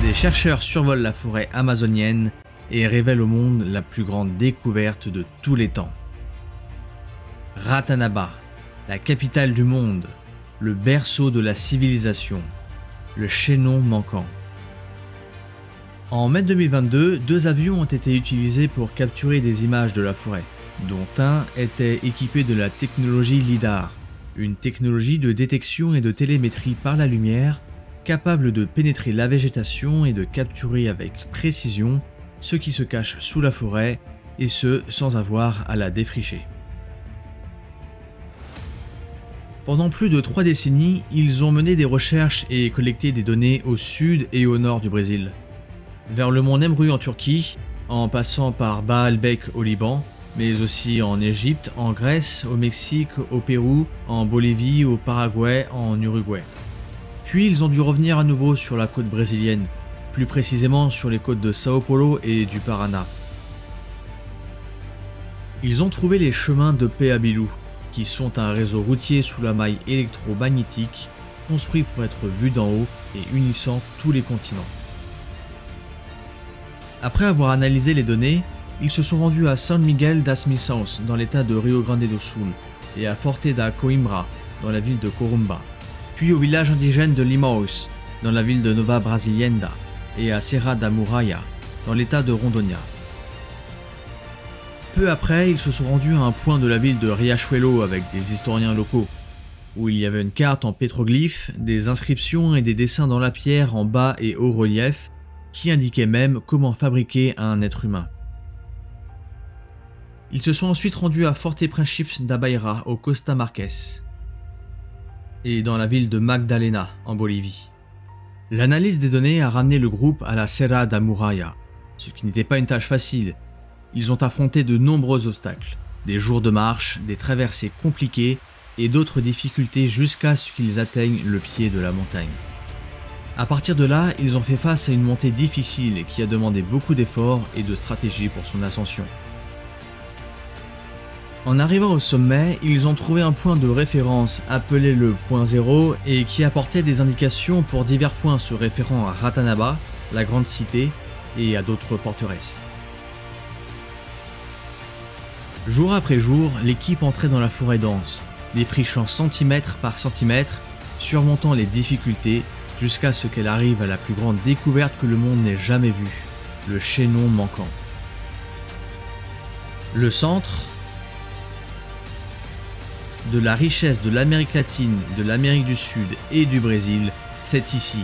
Des chercheurs survolent la forêt amazonienne et révèlent au monde la plus grande découverte de tous les temps. Ratanabá, la capitale du monde, le berceau de la civilisation, le chaînon manquant. En mai 2022, 2 avions ont été utilisés pour capturer des images de la forêt, dont un était équipé de la technologie LIDAR, une technologie de détection et de télémétrie par la lumière, capable de pénétrer la végétation et de capturer avec précision ce qui se cache sous la forêt, et ce sans avoir à la défricher. Pendant plus de 3 décennies, ils ont mené des recherches et collecté des données au sud et au nord du Brésil. Vers le mont Nemrut en Turquie, en passant par Baalbek au Liban, mais aussi en Égypte, en Grèce, au Mexique, au Pérou, en Bolivie, au Paraguay, en Uruguay. Puis ils ont dû revenir à nouveau sur la côte brésilienne, plus précisément sur les côtes de Sao Paulo et du Paraná. Ils ont trouvé les chemins de Peabilu, qui sont un réseau routier sous la maille électromagnétique, construit pour être vu d'en haut et unissant tous les continents. Après avoir analysé les données, ils se sont rendus à São Miguel das Missões dans l'état de Rio Grande do Sul et à Forte da Coimbra dans la ville de Corumba, puis au village indigène de Limões dans la ville de Nova Brasilienda et à Serra da Muralha dans l'état de Rondônia. Peu après, ils se sont rendus à un point de la ville de Riachuelo avec des historiens locaux, où il y avait une carte en pétroglyphes, des inscriptions et des dessins dans la pierre en bas et haut relief, qui indiquaient même comment fabriquer un être humain. Ils se sont ensuite rendus à Forte Príncipe da Beira au Costa Marques et dans la ville de Magdalena en Bolivie. L'analyse des données a ramené le groupe à la Serra da Muralha, ce qui n'était pas une tâche facile. Ils ont affronté de nombreux obstacles, des jours de marche, des traversées compliquées et d'autres difficultés jusqu'à ce qu'ils atteignent le pied de la montagne. À partir de là, ils ont fait face à une montée difficile qui a demandé beaucoup d'efforts et de stratégie pour son ascension. En arrivant au sommet, ils ont trouvé un point de référence appelé le point 0 et qui apportait des indications pour divers points se référant à Ratanabá, la grande cité, et à d'autres forteresses. Jour après jour, l'équipe entrait dans la forêt dense, défrichant centimètre par centimètre, surmontant les difficultés jusqu'à ce qu'elle arrive à la plus grande découverte que le monde n'ait jamais vue, le chaînon manquant. Le centre de la richesse de l'Amérique latine, de l'Amérique du Sud et du Brésil, c'est ici.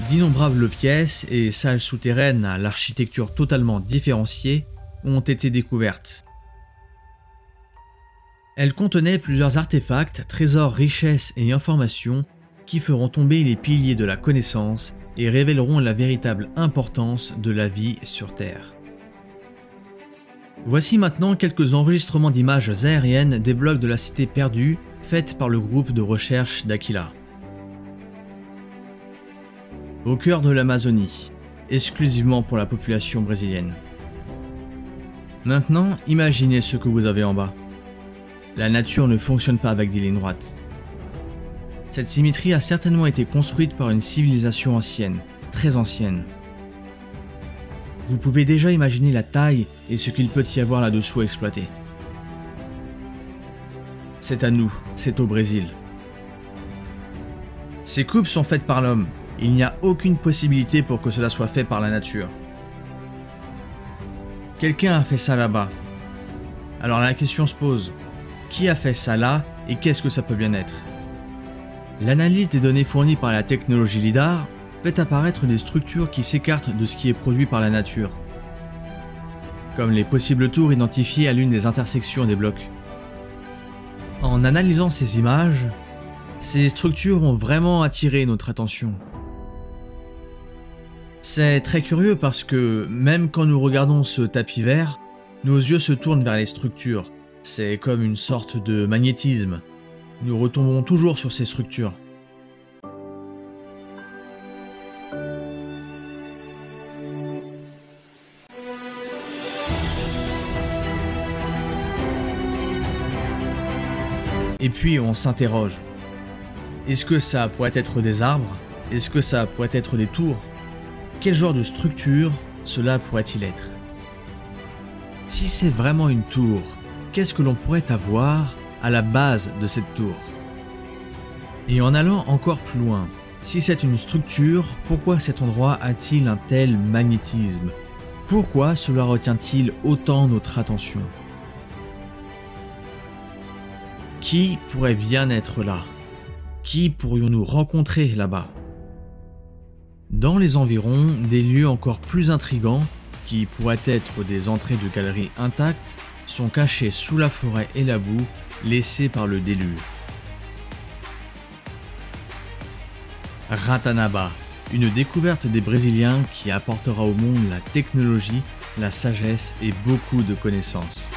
D'innombrables pièces et salles souterraines à l'architecture totalement différenciée ont été découvertes. Elles contenaient plusieurs artefacts, trésors, richesses et informations qui feront tomber les piliers de la connaissance et révéleront la véritable importance de la vie sur Terre. Voici maintenant quelques enregistrements d'images aériennes des blocs de la cité perdue faites par le groupe de recherche d'Aquila. Au cœur de l'Amazonie, exclusivement pour la population brésilienne. Maintenant, imaginez ce que vous avez en bas. La nature ne fonctionne pas avec des lignes droites. Cette symétrie a certainement été construite par une civilisation ancienne, très ancienne. Vous pouvez déjà imaginer la taille et ce qu'il peut y avoir là-dessous à exploiter. C'est à nous, c'est au Brésil. Ces coupes sont faites par l'homme. Il n'y a aucune possibilité pour que cela soit fait par la nature. Quelqu'un a fait ça là-bas. Alors la question se pose, qui a fait ça là et qu'est-ce que ça peut bien être? L'analyse des données fournies par la technologie LIDAR fait apparaître des structures qui s'écartent de ce qui est produit par la nature, comme les possibles tours identifiées à l'une des intersections des blocs. En analysant ces images, ces structures ont vraiment attiré notre attention. C'est très curieux parce que, même quand nous regardons ce tapis vert, nos yeux se tournent vers les structures. C'est comme une sorte de magnétisme. Nous retombons toujours sur ces structures. Et puis on s'interroge. Est-ce que ça pourrait être des arbres? Est-ce que ça pourrait être des tours? quel genre de structure cela pourrait-il être? Si c'est vraiment une tour, qu'est-ce que l'on pourrait avoir à la base de cette tour? Et en allant encore plus loin, si c'est une structure, pourquoi cet endroit a-t-il un tel magnétisme? Pourquoi cela retient-il autant notre attention? Qui pourrait bien être là? Qui pourrions-nous rencontrer là-bas? Dans les environs, des lieux encore plus intrigants, qui pourraient être des entrées de galeries intactes, sont cachés sous la forêt et la boue laissés par le déluge. Ratanaba, une découverte des Brésiliens qui apportera au monde la technologie, la sagesse et beaucoup de connaissances.